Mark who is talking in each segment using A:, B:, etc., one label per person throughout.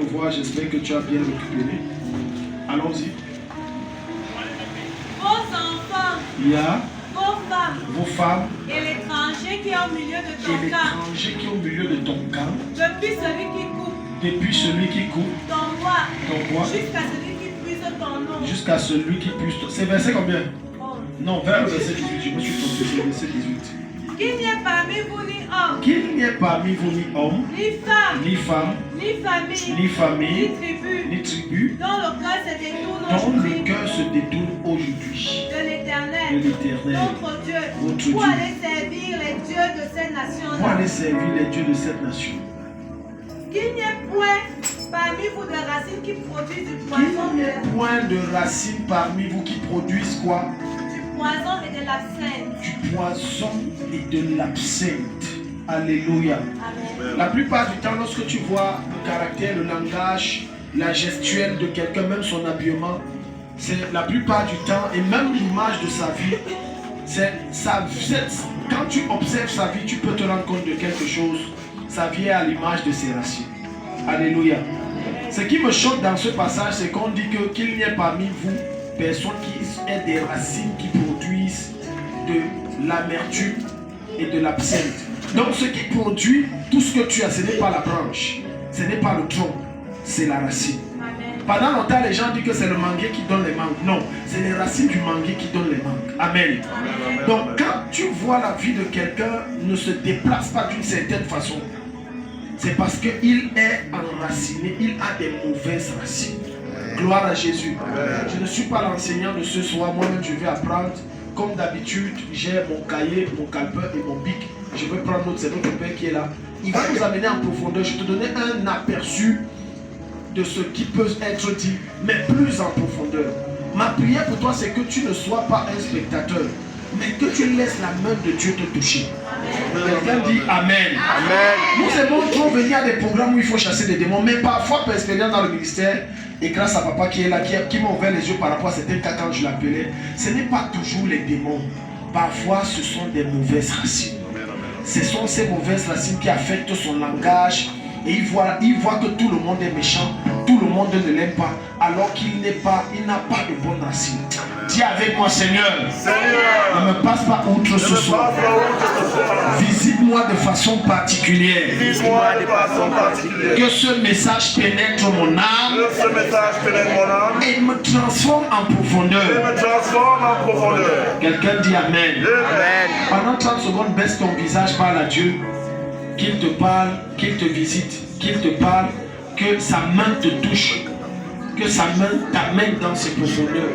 A: recevoir. J'espère que tu as bien récupéré. Allons-y.
B: Vos enfants,
A: Vos femmes
B: et l'étranger qui est au milieu de ton camp.
A: l'étranger qui est au milieu de ton camp.
B: Depuis celui qui coupe
A: Ton bois.
B: jusqu'à celui qui puise ton nom.
A: Jusqu'à celui qui puisse. C'est verset combien?
B: Oh.
A: Non, vers le verset 18. Je me suis trompé, c'est le verset 18.
B: Qu'il n'y ait parmi vous ni homme,
A: Qu'il n'y ait parmi vous ni homme,
B: ni femme, ni famille, ni tribu, dont le cœur se détourne
A: aujourd'hui
B: de l'Éternel, notre Dieu, pour aller servir les dieux de cette nation. Qu'il n'y ait point parmi vous de racines qui produisent du poison.
A: Qu'il n'y ait point de racines parmi vous qui produisent quoi?
B: Du poison et de l'absinthe.
A: Du poison et de l'absinthe. Alléluia.
B: Amen.
A: La plupart du temps, lorsque tu vois le caractère, le langage, la gestuelle de quelqu'un, même son habillement, c'est la plupart du temps, et même l'image de sa vie, quand tu observes sa vie, tu peux te rendre compte de quelque chose. Sa vie est à l'image de ses racines. Alléluia. Ce qui me choque dans ce passage, c'est qu'on dit qu'il n'y ait parmi vous personne qui ait des racines qui produisent de l'amertume et de l'absinthe. Donc ce qui produit tout ce que tu as, ce n'est pas la branche, ce n'est pas le tronc, c'est la racine.
B: Amen.
A: Pendant longtemps, les gens disent que c'est le manguier qui donne les mangues. Non, c'est les racines du manguier qui donnent les mangues. Amen.
C: Amen.
A: Donc quand tu vois la vie de quelqu'un ne se déplace pas d'une certaine façon, c'est parce qu'il est enraciné, il a des mauvaises racines. Gloire à Jésus. Je ne suis pas l'enseignant de ce soir, moi-même je vais apprendre. Comme d'habitude, j'ai mon cahier, mon calepin et mon bic. Je vais prendre notre, c'est notre Père qui est là. Il va nous amener en profondeur. Je te donnais un aperçu de ce qui peut être dit, mais plus en profondeur. Ma prière pour toi, c'est que tu ne sois pas un spectateur, mais que tu laisses la main de Dieu te toucher. Quelqu'un dit Amen.
C: Amen.
A: Nous aimons trop venir à des programmes où il faut chasser des démons, mais parfois, par expérience dans le ministère, et grâce à papa qui est là, qui m'a ouvert les yeux par rapport à certains cas quand je l'appelais, ce n'est pas toujours les démons. Parfois, ce sont des mauvaises racines. Ce sont ces mauvaises racines qui affectent son langage. Et il voit que tout le monde est méchant, tout le monde ne l'aime pas, alors qu'il n'a pas de bonne racine. Dis avec moi, Seigneur, ne me passe pas outre ce soir. Visite-moi de façon particulière. Que ce message pénètre mon âme et me transforme en profondeur. Quelqu'un dit Amen. Pendant 30 secondes, baisse ton visage, parle à Dieu. Qu'il te parle, qu'il te visite, qu'il te parle, que sa main te touche, que sa main t'amène dans ses profondeurs.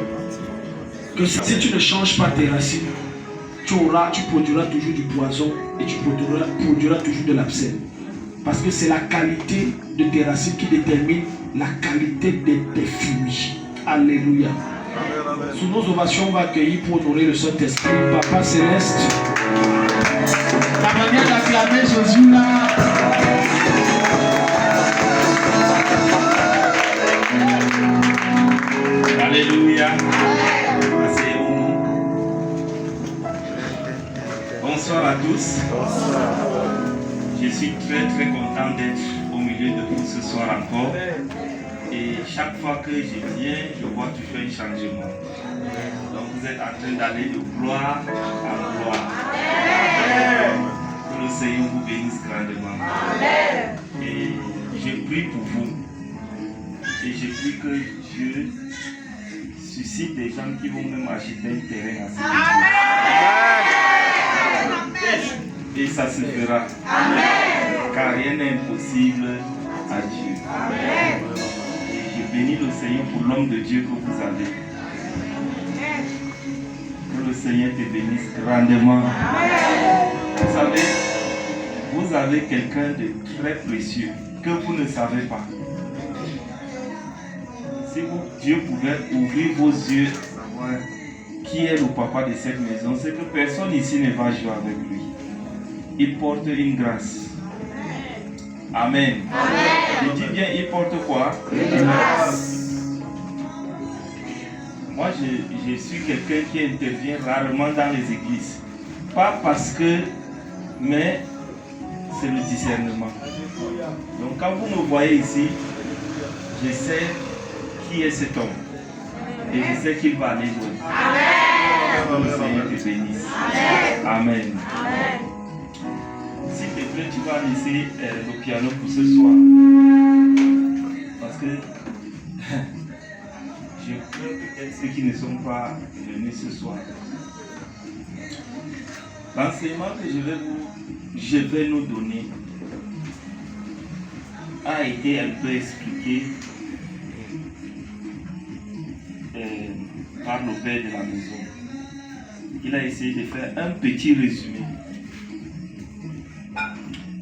A: Que si tu ne changes pas tes racines, tu produiras toujours du poison et tu produiras toujours de l'absinthe. Parce que c'est la qualité de tes racines qui détermine la qualité de tes fruits. Alléluia. Sous nos ovations, on va accueillir pour honorer le Saint-Esprit, Papa Céleste. La manière d'acclamer Jésus là.
D: Alléluia. Asseyez-vous. Bonsoir à tous. Je suis très content d'être au milieu de vous ce soir encore. Et chaque fois que je viens, je vois toujours un changement. Donc vous êtes en train d'aller de gloire en gloire. Que le Seigneur vous bénisse grandement. Et je prie pour vous. Et je prie que Dieu suscite des gens qui vont même acheter un terrain à ce. Et ça se fera. Car rien n'est impossible à Dieu. Et je bénis le Seigneur pour l'homme de Dieu que vous avez. Que le Seigneur te bénisse grandement. Vous savez, vous avez quelqu'un de très précieux que vous ne savez pas. Si Dieu pouvait ouvrir vos yeux à savoir qui est le papa de cette maison, c'est que personne ici ne va jouer avec lui. Il porte une grâce. Amen. Je dis bien, il porte quoi? Une grâce. Moi, je suis quelqu'un qui intervient rarement dans les églises. Pas parce que, mais c'est le discernement. Donc quand vous me voyez ici, Je sais qui est cet homme. Et je sais qu'il va aller loin. Que le Seigneur te bénisse. Amen. S'il te plaît, tu vas laisser le piano pour ce soir. Parce que je crois peut-être ceux qui ne sont pas venus ce soir. L'enseignement que je vais nous donner a été un peu expliqué par le père de la maison. Il a essayé de faire un petit résumé.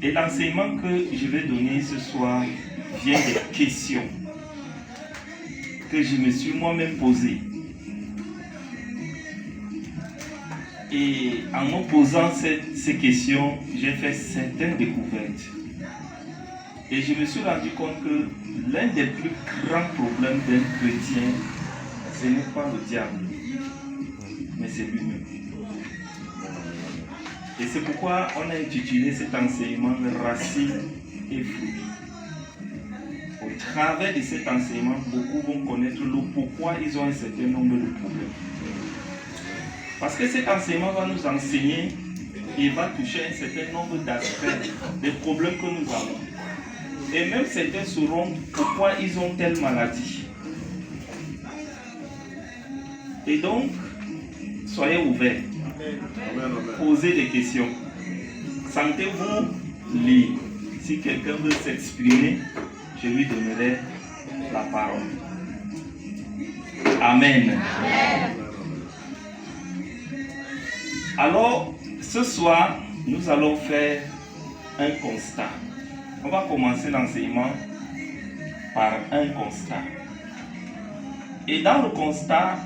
D: Et l'enseignement que je vais donner ce soir vient des questions que je me suis moi-même posées. Et en me posant ces questions, j'ai fait certaines découvertes. Et je me suis rendu compte que l'un des plus grands problèmes d'un chrétien, ce n'est pas le diable, mais c'est lui-même. Et c'est pourquoi on a intitulé cet enseignement Racines et fruits. Au travers de cet enseignement, beaucoup vont connaître le pourquoi ils ont un certain nombre de problèmes. Parce que cet enseignement va nous enseigner et va toucher un certain nombre d'aspects des problèmes que nous avons. Et même certains sauront pourquoi ils ont telle maladie. Et donc, soyez ouverts. Posez des questions. Sentez-vous libre. Si quelqu'un veut s'exprimer, je lui donnerai la parole. Amen. Amen. Alors, ce soir, nous allons faire un constat. On va commencer l'enseignement par un constat. Et dans le constat,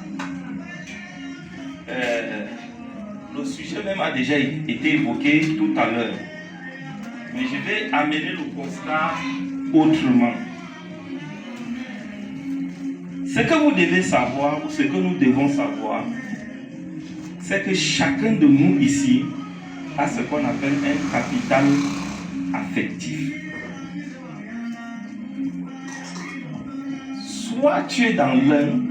D: le sujet même a déjà été évoqué tout à l'heure. Mais je vais amener le constat autrement. Ce que vous devez savoir, ou ce que nous devons savoir, c'est que chacun de nous ici a ce qu'on appelle un capital affectif. Soit tu es dans l'un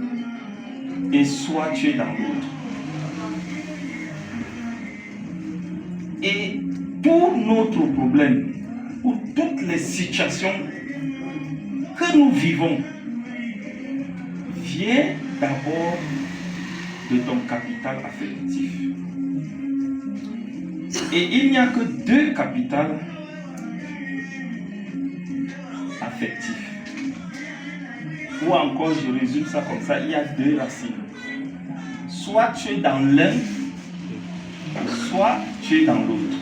D: et soit tu es dans l'autre. Et tout notre problème ou toutes les situations que nous vivons viennent d'abord de ton capital affectif. Et il n'y a que deux capitales affectifs. Ou encore, je résume ça comme ça, il y a deux racines. Soit tu es dans l'un, soit tu es dans l'autre.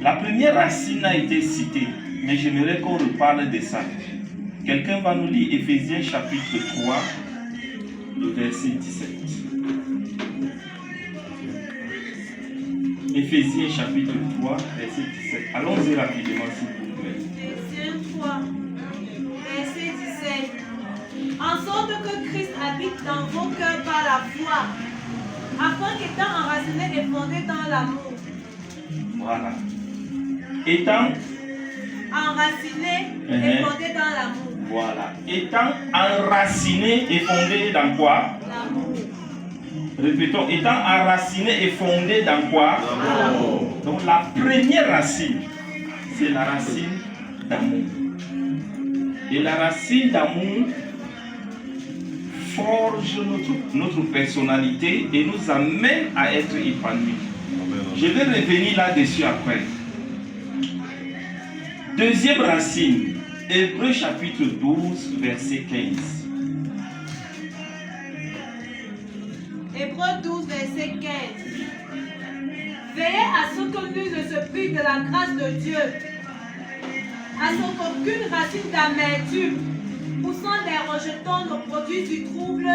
D: La première racine a été citée, mais j'aimerais qu'on reparle de ça. Quelqu'un va nous lire Éphésiens chapitre 3, le verset 17. Éphésiens chapitre 3, verset 17. Allons-y rapidement s'il vous plaît.
C: Éphésiens 3, verset 17. En sorte que Christ habite dans vos cœurs par la foi, afin qu'étant enraciné et fondé dans l'amour.
D: Voilà. Étant
C: enraciné et fondé dans l'amour.
D: Voilà. Étant enraciné et fondé dans quoi?
C: L'amour.
D: Répétons, étant enraciné et fondé dans quoi?
C: L'amour.
D: Donc la première racine, c'est la racine d'amour. Et la racine d'amour forge notre personnalité et nous amène à être épanouis. Je vais revenir là-dessus après. Deuxième racine, Hébreux chapitre 12, verset 15.
C: Hébreux 12, verset 15. Veillez à ce que nul ne se prive de la grâce de Dieu, à ce qu'aucune racine d'amertume poussant des rejetons ne produise du trouble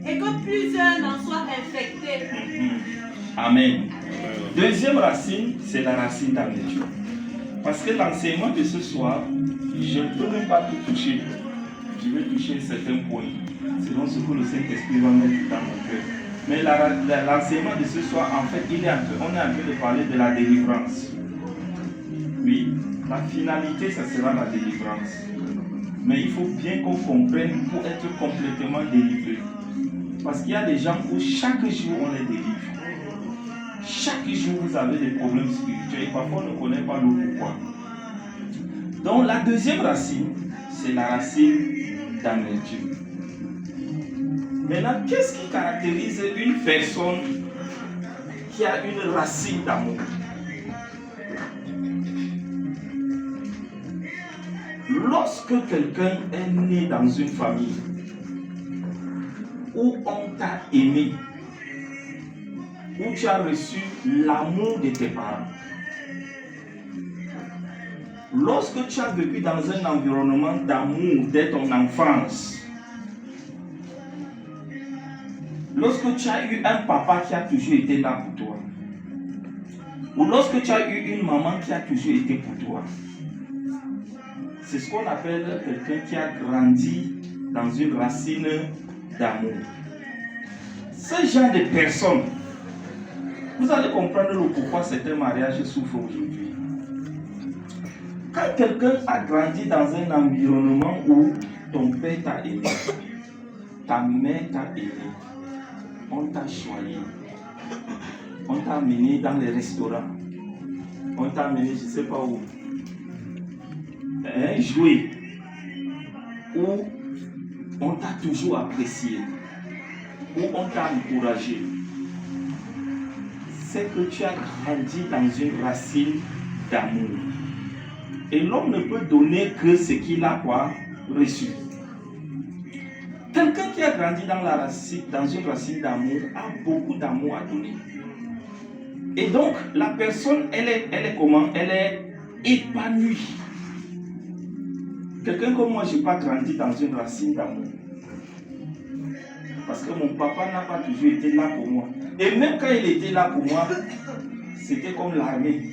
C: et que plusieurs n'en soient infectés.
D: Amen. Deuxième racine, c'est la racine d'amertume. Parce que l'enseignement de ce soir, je ne peux même pas tout toucher. Je vais toucher certains points, selon ce que le Saint-Esprit va mettre dans mon cœur. Mais l'enseignement de ce soir, en fait, on est en train de parler de la délivrance. Oui, la finalité, ça sera la délivrance. Mais il faut bien qu'on comprenne pour être complètement délivré. Parce qu'il y a des gens où chaque jour on les délivre. Chaque jour vous avez des problèmes spirituels et parfois on ne connaît pas le pourquoi. Donc la deuxième racine, c'est la racine d'amertume. Maintenant, qu'est-ce qui caractérise une personne qui a une racine d'amour? Lorsque quelqu'un est né dans une famille où on t'a aimé, où tu as reçu l'amour de tes parents, lorsque tu as vécu dans un environnement d'amour dès ton enfance, lorsque tu as eu un papa qui a toujours été là pour toi, ou lorsque tu as eu une maman qui a toujours été pour toi, c'est ce qu'on appelle quelqu'un qui a grandi dans une racine d'amour. Ce genre de personnes, vous allez comprendre le pourquoi certains mariages souffrent aujourd'hui. Quand quelqu'un a grandi dans un environnement où ton père t'a aimé, ta mère t'a aimé, on t'a choyé, on t'a amené dans les restaurants, on t'a amené je ne sais pas où, jouer, où on t'a toujours apprécié, où on t'a encouragé, c'est que tu as grandi dans une racine d'amour. Et l'homme ne peut donner que ce qu'il a reçu. Quelqu'un qui a grandi dans une racine d'amour a beaucoup d'amour à donner. Et donc, la personne, elle est comment? Elle est épanouie. Quelqu'un comme moi, je n'ai pas grandi dans une racine d'amour. Parce que mon papa n'a pas toujours été là pour moi. Et même quand il était là pour moi, c'était comme l'armée.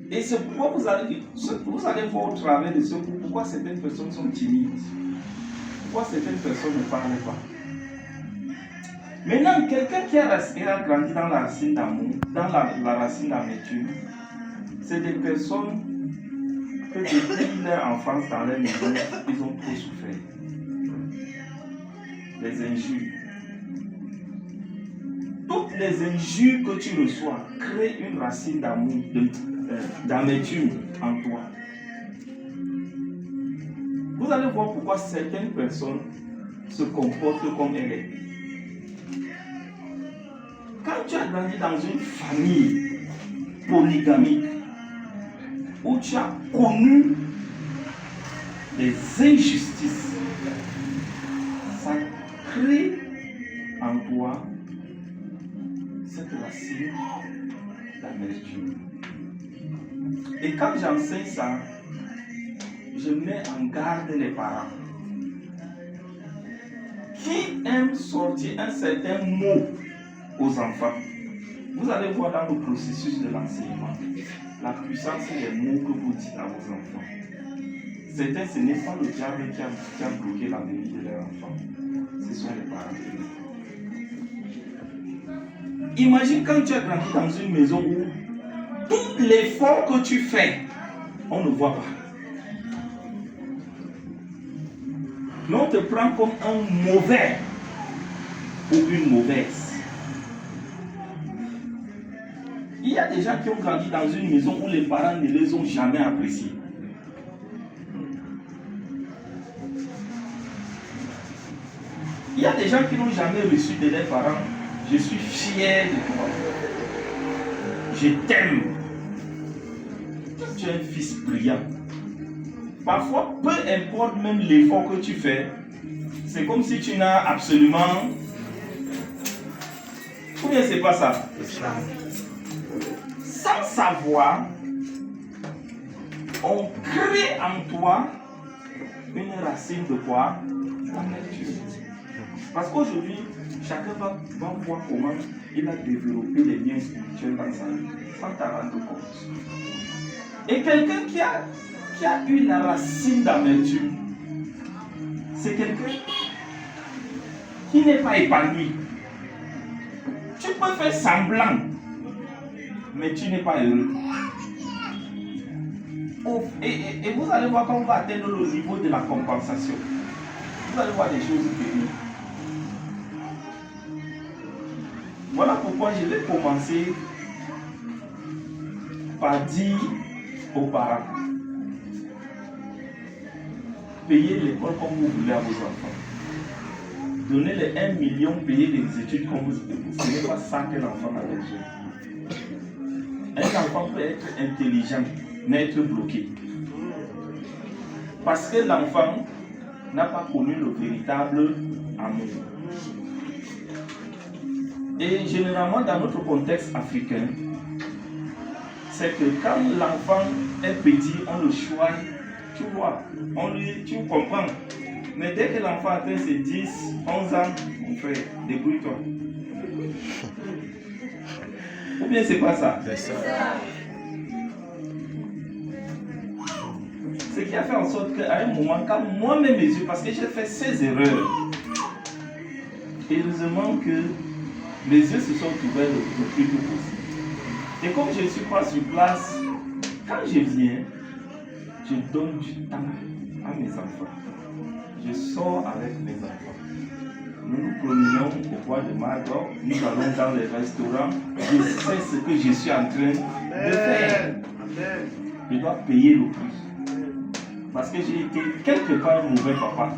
D: Et c'est pourquoi vous allez voir au travers de ce pourquoi certaines personnes sont timides. Pourquoi certaines personnes ne parlent pas. Maintenant, quelqu'un qui a grandi dans la racine d'amour, dans la racine d'amertume, c'est des personnes que depuis leur enfance dans leur maison, ils ont trop souffert. Les injures. Toutes les injures que tu reçois créent une racine d'amour, d'amertume en toi. Vous allez voir pourquoi certaines personnes se comportent comme elles est. Quand tu as grandi dans une famille polygamique, où tu as connu des injustices, ça crée en toi cette racine d'amertume. Et quand j'enseigne ça, je mets en garde les parents qui aiment sortir un certain mot aux enfants. Vous allez voir dans le processus de l'enseignement la puissance des mots que vous dites à vos enfants. Certains, ce n'est pas le diable qui a bloqué la vie de leurs enfants. Ce sont les parents. Imagine quand tu as grandi dans une maison où tout l'effort que tu fais, on ne voit pas. Mais on te prend comme un mauvais ou une mauvaise. Il y a des gens qui ont grandi dans une maison où les parents ne les ont jamais appréciés. Il y a des gens qui n'ont jamais reçu de leurs parents. Je suis fier de toi. Je t'aime. Tu es un fils brillant. Parfois, peu importe même l'effort que tu fais, c'est comme si tu n'as absolument... Ou bien c'est pas ça? Sans savoir, on crée en toi une racine de quoi? D'amertume. Parce qu'aujourd'hui, chacun va voir comment il a développé les liens spirituels dans sa vie, sans t'en rendre compte. Et quelqu'un qui a eu la racine d'amertume, c'est quelqu'un qui n'est pas épanoui. Tu peux faire semblant mais tu n'es pas heureux. Et vous allez voir quand on va atteindre le niveau de la compensation. Vous allez voir des choses terribles. Voilà pourquoi je vais commencer par dire aux parents, payez l'école comme vous voulez à vos enfants. Donnez-les 1 million, payez les études comme vous voulez. Ce n'est pas ça que l'enfant a besoin. Un enfant peut être intelligent, mais être bloqué. Parce que l'enfant n'a pas connu le véritable amour. Et généralement, dans notre contexte africain, c'est que quand l'enfant est petit, on le choisit, tu vois, tu comprends. Mais dès que l'enfant atteint ses 10, 11 ans, mon frère, débrouille-toi. Ou bien c'est pas ça?
B: C'est ça.
D: Ce qui a fait en sorte qu'à un moment, quand moi-même mes yeux, parce que j'ai fait 16 erreurs, heureusement que mes yeux se sont ouverts le plus tôt possible. Et comme je ne suis pas sur place, quand je viens, je donne du temps à mes enfants. Je sors avec mes enfants. Nous nous promenons au bois de Mador, nous allons dans les restaurants. Je sais ce que je suis en train de faire. Je dois payer le prix. Parce que j'ai été quelque part un mauvais papa.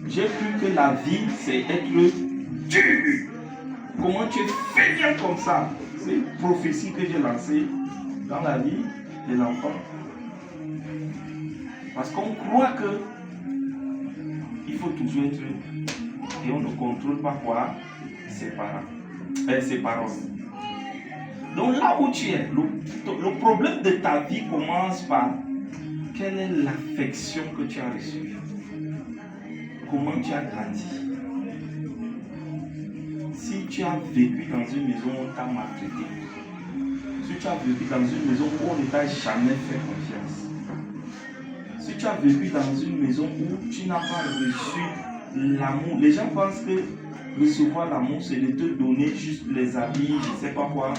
D: J'ai cru que la vie, c'est être dur. Comment tu es feignant comme ça? C'est une prophétie que j'ai lancée dans la vie de l'enfant. Parce qu'on croit que il faut toujours être et on ne contrôle pas quoi? Ses parents. Ses parents. Donc là où tu es, le problème de ta vie commence par quelle est l'affection que tu as reçue? Comment tu as grandi? Si tu as vécu dans une maison où on t'a maltraité, si tu as vécu dans une maison où on ne t'a jamais fait confiance, si tu as vécu dans une maison où tu n'as pas reçu l'amour, les gens pensent que recevoir l'amour, c'est de te donner juste les habits, je ne sais pas quoi.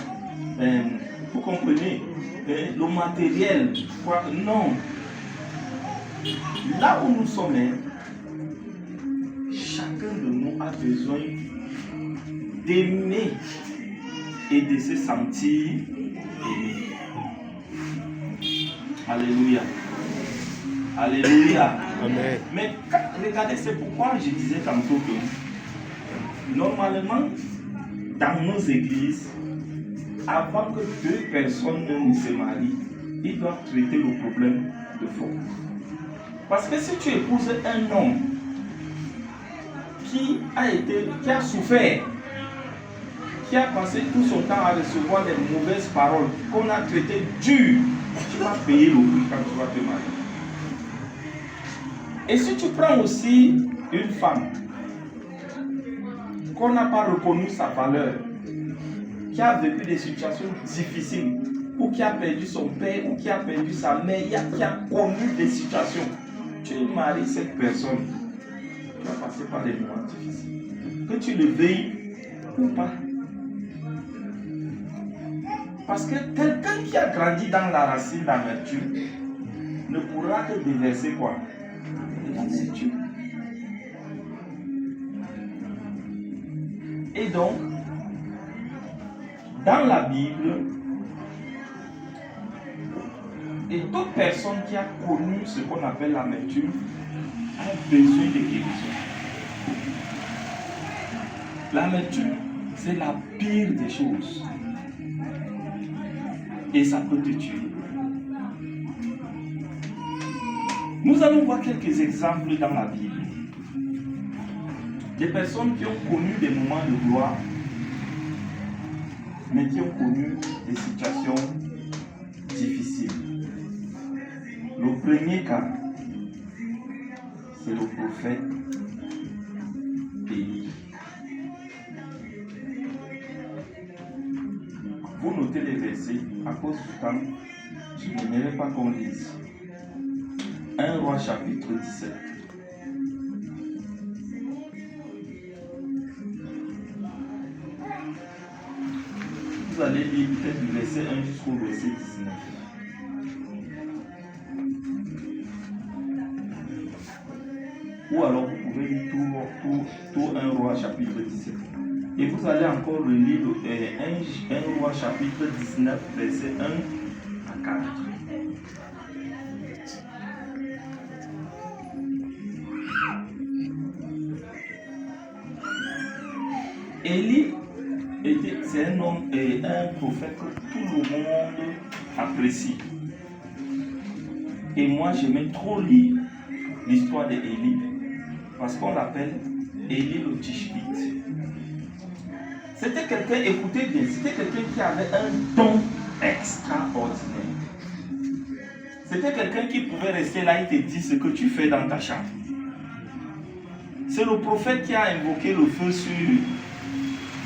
D: Vous comprenez? Le matériel, quoi? Non. Là où nous sommes, chacun de nous a besoin d'aimer et de se sentir aimé. Alléluia. Alléluia.
B: Amen.
D: Mais regardez, c'est pourquoi je disais tantôt que normalement, dans nos églises, avant que deux personnes ne se marient, ils doivent traiter le problème de fond. Parce que si tu épouses un homme qui a souffert, qui a passé tout son temps à recevoir des mauvaises paroles, qu'on a traité dur, tu vas payer le prix quand tu vas te marier. Et si tu prends aussi une femme qu'on n'a pas reconnu sa valeur, qui a vécu des situations difficiles, ou qui a perdu son père, ou qui a perdu sa mère, qui a connu des situations, tu maries cette personne, tu vas passer par des moments difficiles. Que tu le veuilles ou pas. Parce que quelqu'un qui a grandi dans la racine d'amertume ne pourra que déverser quoi? De l'amertume. Et donc, dans la Bible, et toute personne qui a connu ce qu'on appelle l'amertume a besoin de guérison. L'amertume, c'est la pire des choses. Et ça peut te tuer. Nous allons voir quelques exemples dans la Bible. Des personnes qui ont connu des moments de gloire, mais qui ont connu des situations difficiles. Le premier cas, c'est le prophète Élie. Vous notez les versets, à cause du temps, je n'aimerais pas qu'on lise. 1 Roi chapitre 17. Nous vous allez lire peut-être du verset 1 jusqu'au verset 19. Ou alors vous pouvez lire tout 1 Roi chapitre 17. Et vous allez encore relire 1 Roi chapitre 19, verset 1 à 4. Élie c'est un homme et un prophète que tout le monde apprécie. Et moi, j'aimais trop lire l'histoire d'Élie parce qu'on l'appelle Élie le Tishbite. C'était quelqu'un, écoutez bien, c'était quelqu'un qui avait un don extraordinaire. C'était quelqu'un qui pouvait rester là et te dire ce que tu fais dans ta chambre. C'est le prophète qui a invoqué le feu sur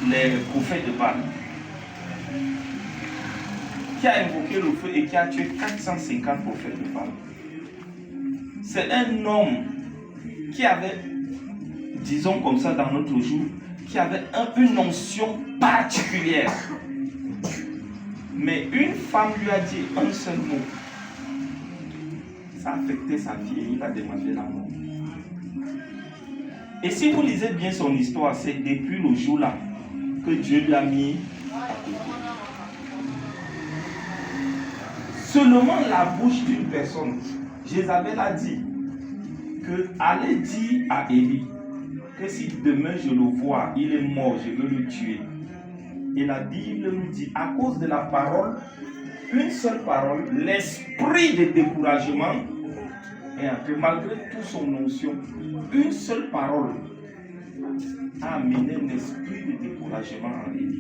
D: les prophètes de Baal, qui a invoqué le feu et qui a tué 450 prophètes de Baal. C'est un homme qui avait, disons comme ça dans notre jour, qui avait une onction particulière. Mais une femme lui a dit un seul mot. Ça a affecté sa vie et il a demandé la mort. Et si vous lisez bien son histoire, c'est depuis le jour-là que Dieu lui a mis à côté. Seulement la bouche d'une personne, Jézabel a dit que allez dire à Élie que si demain je le vois, il est mort, je veux le tuer. Et la Bible nous dit, à cause de la parole, une seule parole, l'esprit de découragement est entré, malgré toute son notion, une seule parole a amené un esprit de découragement en Élie.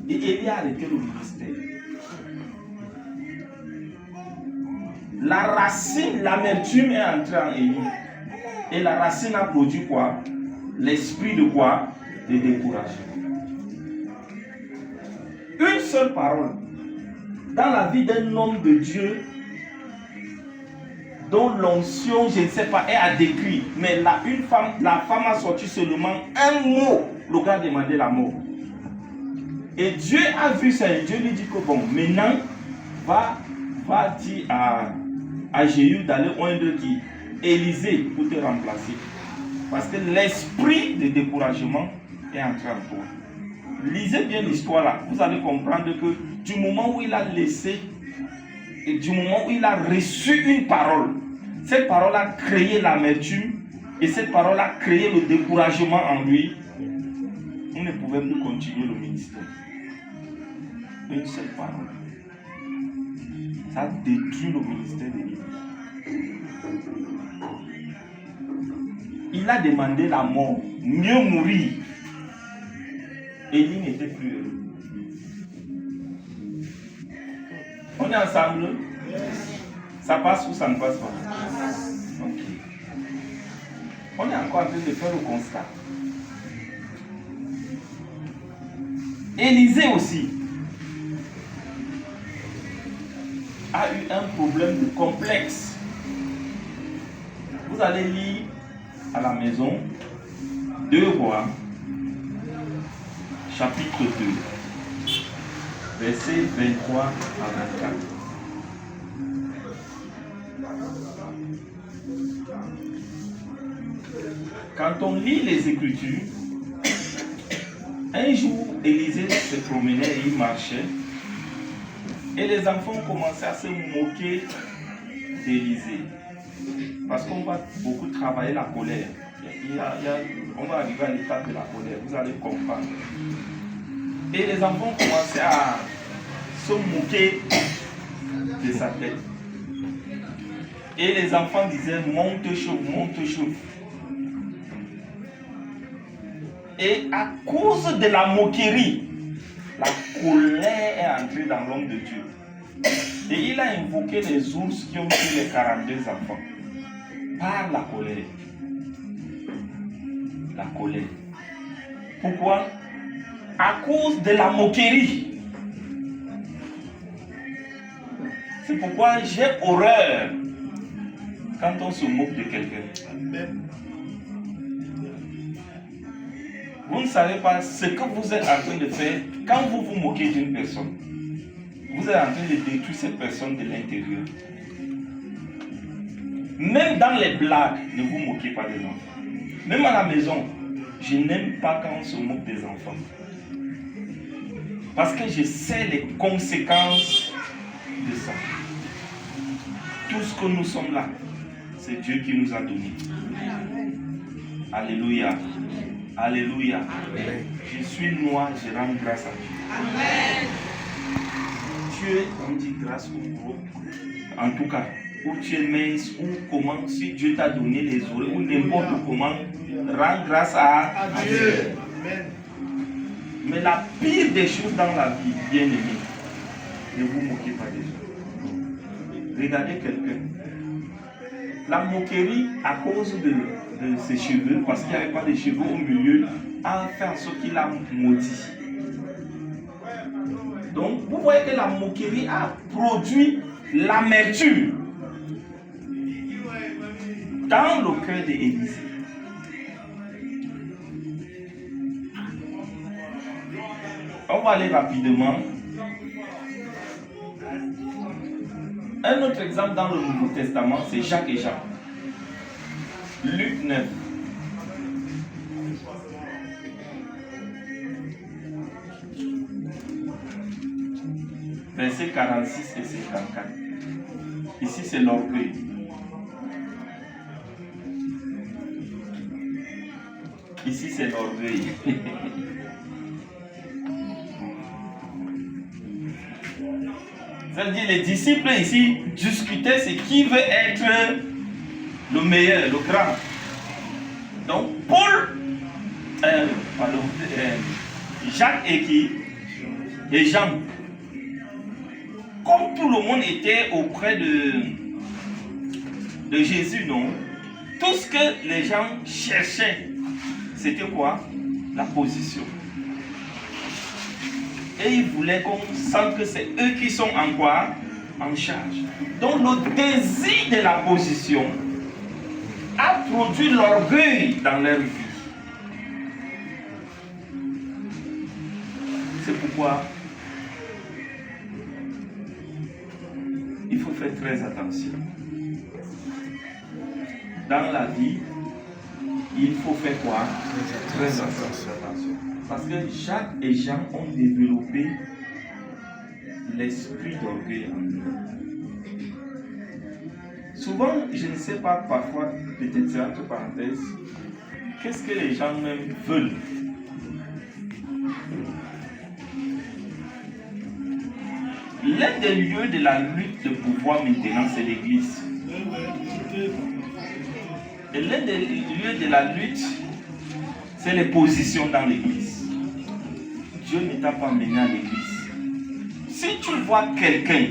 D: Et Élie a arrêté le ministère. La racine, l'amertume est entrée en Élie. Et la racine a produit quoi? L'esprit de quoi? De découragement. Une seule parole dans la vie d'un homme de Dieu dont l'onction, je ne sais pas, est à décrire. Mais la femme a sorti seulement un mot. Le gars a demandé la mort. Et Dieu a vu ça. Et Dieu lui dit que bon, maintenant, va dire à Jéhu d'aller oindre qui? Élisée pour te remplacer. Parce que l'esprit de découragement est entré en toi. Lisez bien l'histoire là. Vous allez comprendre que du moment où il a laissé et du moment où il a reçu une parole, cette parole a créé l'amertume et cette parole a créé le découragement en lui. On ne pouvait plus continuer le ministère. Une seule parole. Ça a détruit le ministère de l'Église. Il a demandé la mort, mieux mourir. Élie n'était plus heureux. On est ensemble? Ça passe ou ça ne passe pas? Ok. On est encore en train de faire le constat. Élisée aussi a eu un problème de complexe. Vous allez lire à la maison 2 Rois, chapitre 2, versets 23 à 24. Quand on lit les Écritures, un jour, Élisée se promenait et il marchait. Et les enfants commençaient à se moquer d'Élisée. Parce qu'on va beaucoup travailler la colère. On va arriver à l'étape de la colère, vous allez comprendre. Et les enfants commençaient à se moquer de sa tête. Et les enfants disaient, monte chauffe, monte chauffe. Et à cause de la moquerie, la colère est entrée dans l'homme de Dieu. Et il a invoqué les ours qui ont tué les 42 enfants. Par la colère. La colère. Pourquoi? À cause de la moquerie. C'est pourquoi j'ai horreur quand on se moque de quelqu'un. Vous ne savez pas ce que vous êtes en train de faire quand vous vous moquez d'une personne. Vous êtes en train de détruire cette personne de l'intérieur. Même dans les blagues, ne vous moquez pas des enfants. Même à la maison, je n'aime pas quand on se moque des enfants. Parce que je sais les conséquences de ça. Tout ce que nous sommes là, c'est Dieu qui nous a donné. Alléluia. Alléluia. Je suis noir, je rends grâce à Dieu.
C: Amen.
D: Dieu, on dit grâce au gros. En tout cas, où tu es mince, ou comment, si Dieu t'a donné les oreilles, ou n'importe comment, rends grâce à Dieu. Amen. Mais la pire des choses dans la vie, bien aimé, ne vous moquez pas des gens. Regardez quelqu'un. La moquerie, à cause de ses cheveux, parce qu'il n'y avait pas de cheveux au milieu, a fait en sorte qu'il a maudit. Donc, vous voyez que la moquerie a produit l'amertume dans le cœur d'Élisée. On va aller rapidement. Un autre exemple dans le Nouveau Testament, c'est Jacques et Jean. Luc 9. Versets 46 et 54. Ici, c'est l'orgueil. Ici, c'est l'orgueil. C'est-à-dire, les disciples ici discutaient ce qui veut être le meilleur, le grand. Donc, Jacques et qui? Et Jean. Comme tout le monde était auprès de Jésus, non? Tout ce que les gens cherchaient, c'était quoi? La position. Et ils voulaient qu'on sente que c'est eux qui sont en quoi? En charge. Donc le désir de la position a produit l'orgueil dans leur vie. C'est pourquoi il faut faire très attention. Dans la vie, il faut faire quoi? Très attention. Parce que Jacques et Jean ont développé l'esprit d'orgueil en eux. Souvent, je ne sais pas, parfois, peut-être c'est entre parenthèses, qu'est-ce que les gens même veulent? L'un des lieux de la lutte de pouvoir maintenant, c'est l'église. Et l'un des lieux de la lutte, c'est les positions dans l'église. Dieu ne t'a pas mené à l'église. Si tu vois quelqu'un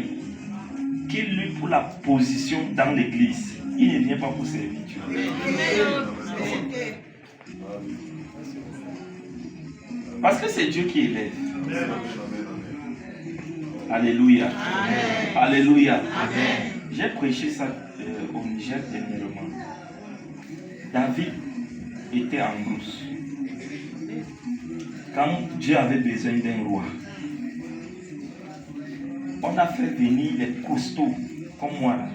D: qui lutte pour la position dans l'église, il ne vient pas pour servir Dieu. Parce que c'est Dieu qui élève. Alléluia. Amen. Alléluia. Amen. J'ai prêché ça au Niger dernièrement. David était en brousse. Quand Dieu avait besoin d'un roi, on a fait venir les costauds comme moi là.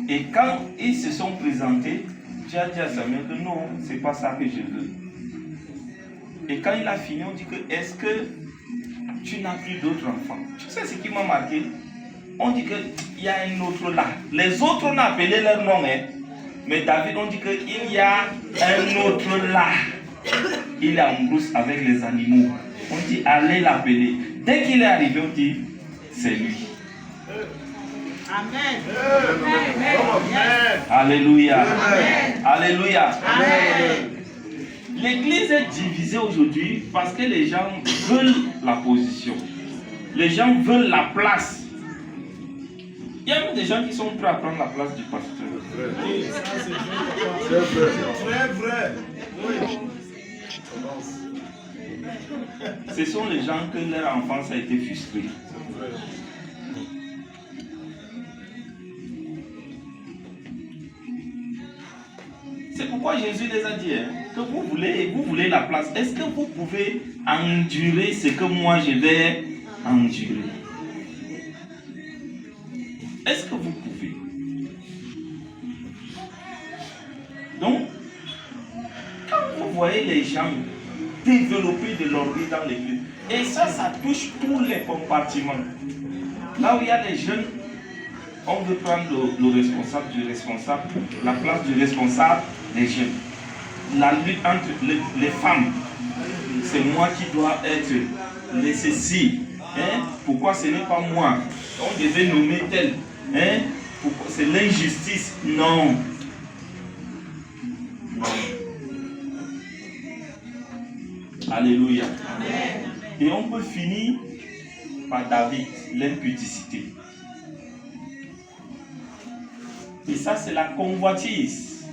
D: Et quand ils se sont présentés, Dieu a dit à Samuel que non, c'est pas ça que je veux. Et quand il a fini, on dit que est-ce que tu n'as plus d'autres enfants? Tu sais ce qui m'a marqué? On dit qu'il y a un autre là. Les autres, on a appelé leur nom, hein? Mais David, on dit qu'il y a un autre là. Il est en brousse avec les animaux. On dit allez l'appeler. Dès qu'il est arrivé, on dit c'est lui.
C: Amen.
D: Amen. Alléluia.
C: Amen.
D: Alléluia.
C: Amen.
D: L'église est divisée aujourd'hui parce que les gens veulent la position. Les gens veulent la place. Il y a même des gens qui sont prêts à prendre la place du pasteur.
B: Oui, ça c'est vrai. Très vrai. Oui.
D: Ce sont les gens que leur enfance a été frustrée. C'est pourquoi Jésus les a dit que vous voulez la place. Est-ce que vous pouvez endurer ce que moi je vais endurer? Est-ce que vous pouvez? Donc, quand vous voyez les gens développer de l'orgueil dans l'église, et ça touche tous les compartiments. Là où il y a des jeunes, on veut prendre le responsable du responsable, la place du responsable des jeunes. La lutte entre les femmes, c'est moi qui dois être les ceci. Pourquoi ce n'est pas moi? On devait nommer tel. C'est l'injustice. Non. Non. Alléluia. Amen. Et on peut finir par David, l'impudicité. Et ça, c'est la convoitise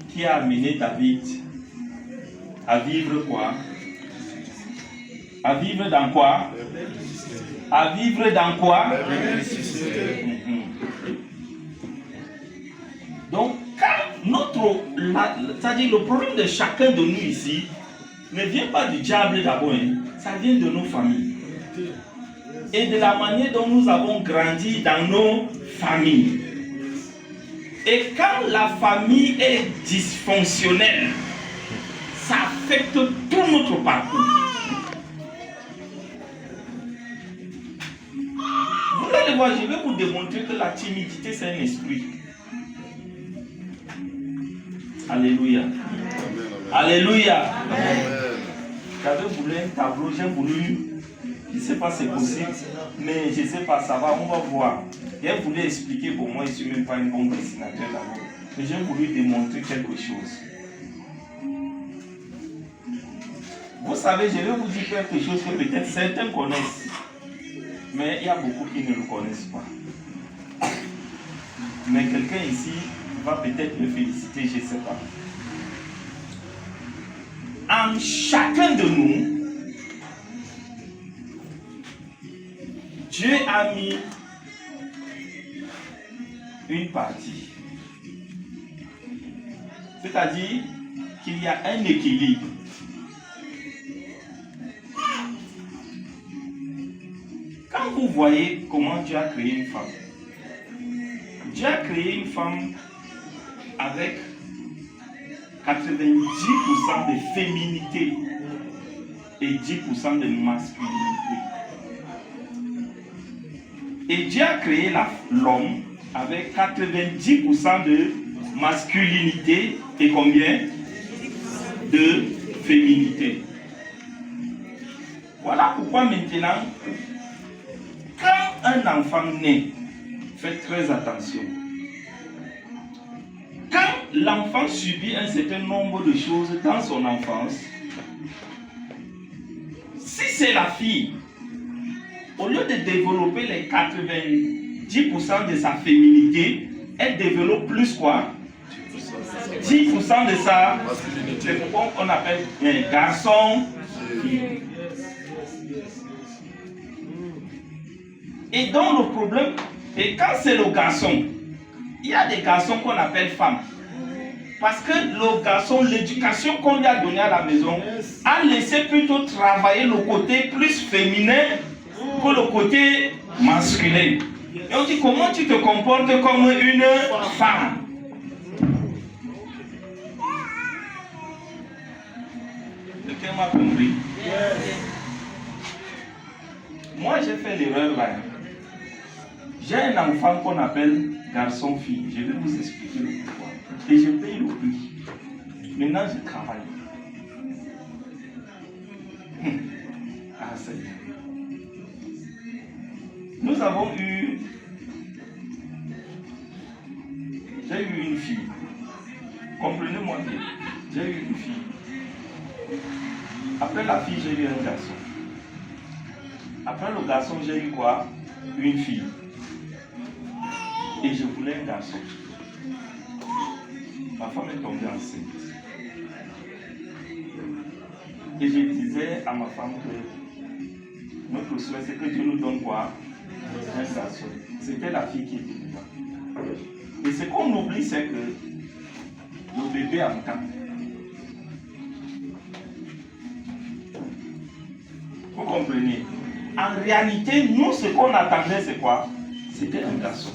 D: qui a amené David à vivre quoi? À vivre dans quoi? À vivre dans quoi? Donc, c'est-à-dire le problème de chacun de nous ici ne vient pas du diable d'abord, ça vient de nos familles. Et de la manière dont nous avons grandi dans nos familles. Et quand la famille est dysfonctionnelle, ça affecte tout notre parcours. Vous allez voir, je vais vous démontrer que la timidité, c'est un esprit. Alléluia. Amen. Alléluia. Amen. J'avais voulu un tableau, j'ai voulu, je ne sais pas si c'est possible, mais je ne sais pas, ça va, on va voir. J'ai voulu expliquer, pour moi, je ne suis même pas un bon dessinateur d'abord, mais j'ai voulu démontrer quelque chose. Vous savez, je vais vous dire quelque chose que peut-être certains connaissent, mais il y a beaucoup qui ne le connaissent pas. Mais quelqu'un ici va peut-être me féliciter, je ne sais pas. En chacun de nous, Dieu a mis une partie. C'est-à-dire qu'il y a un équilibre. Quand vous voyez comment Dieu a créé une femme, Dieu a créé une femme avec 90% de féminité et 10% de masculinité. Et Dieu a créé l'homme avec 90% de masculinité et combien de féminité. Voilà pourquoi maintenant, quand un enfant naît, faites très attention. Quand l'enfant subit un certain nombre de choses dans son enfance, si c'est la fille, au lieu de développer les 90% de sa féminité, elle développe plus quoi? 10% de sa masculinité. C'est pourquoi on appelle un garçon. Et donc le problème, et quand c'est le garçon, il y a des garçons qu'on appelle femmes. Parce que le garçon, l'éducation qu'on lui a donnée à la maison, a laissé plutôt travailler le côté plus féminin que le côté masculin. Et on dit, comment tu te comportes comme une femme? Quelqu'un m'a compris? Moi, j'ai fait l'erreur là. J'ai un enfant qu'on appelle garçon-fille. Je vais vous expliquer le pourquoi. Et je paye le prix. Maintenant, je travaille. Ah, c'est bien. Nous avons eu... J'ai eu une fille. Comprenez-moi bien. J'ai eu une fille. Après la fille, j'ai eu un garçon. Après le garçon, j'ai eu quoi? Une fille. Et je voulais un garçon. Ma femme est tombée enceinte. Et je disais à ma femme que notre souhait, c'est que Dieu nous donne quoi? Un garçon. C'était la fille qui était dedans. Et ce qu'on oublie, c'est que le bébé en temps. Vous comprenez? En réalité, nous, ce qu'on attendait, c'est quoi? C'était un garçon.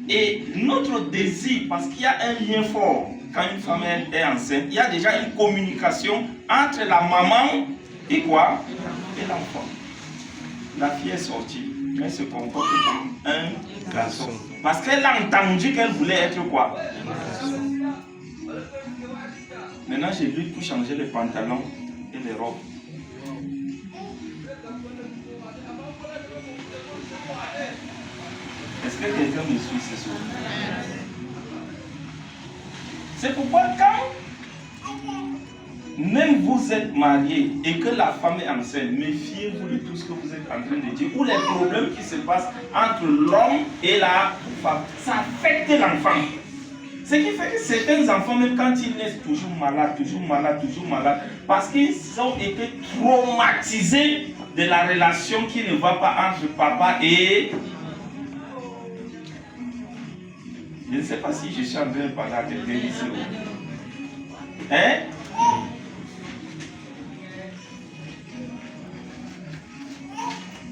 D: Et notre désir, parce qu'il y a un lien fort, quand une femme est enceinte, il y a déjà une communication entre la maman et quoi? Et l'enfant. La fille est sortie, mais elle se comporte comme un garçon. Parce qu'elle a entendu qu'elle voulait être quoi? Maintenant, j'ai lu pour changer les pantalons et les robes. Est-ce que quelqu'un me suit ce soir? C'est pourquoi quand même vous êtes marié et que la femme est enceinte, méfiez-vous de tout ce que vous êtes en train de dire ou les problèmes qui se passent entre l'homme et la femme. Ça affecte l'enfant. Ce qui fait que certains enfants, même quand ils naissent, toujours malades, parce qu'ils ont été traumatisés de la relation qui ne va pas entre papa et... Je ne sais pas si je suis en train de parler à quelqu'un ici. Hein?